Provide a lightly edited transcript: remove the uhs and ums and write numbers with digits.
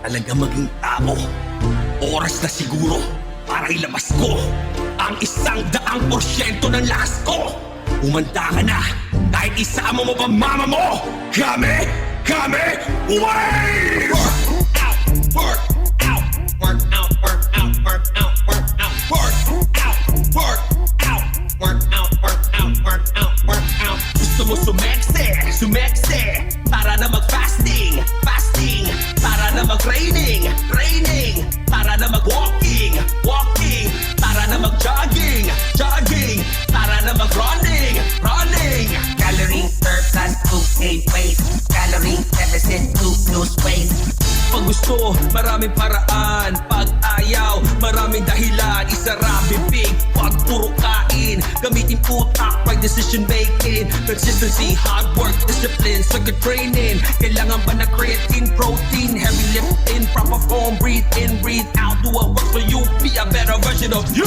Talaga maging tao. Oras na siguro para ilabas ko ang 100% ng lakas ko. Umanda ka na kahit isama mo pa mama mo. Kami, wave! Work out, work out, work out, work out, work out, work out, work out, work out, work out, work out, work out. Gusto mo sumekse, para na mag-fasting, para na mag-raining, para na mag-walking, para na mag-jogging, para na mag-running. Calorie surplus to gain weight. Calorie deficit to lose weight. Pag gusto, maraming paraan. Pag ayaw, maraming dahilan. Isara bibig, pag puro kain. Gamitin utak, pag decision making. Consistency, hard work, discipline, circuit training. Kailangan ba na creatine, protein, heavy lifting, proper form, breathe in, breathe out. Do what works for you, be a better version of you.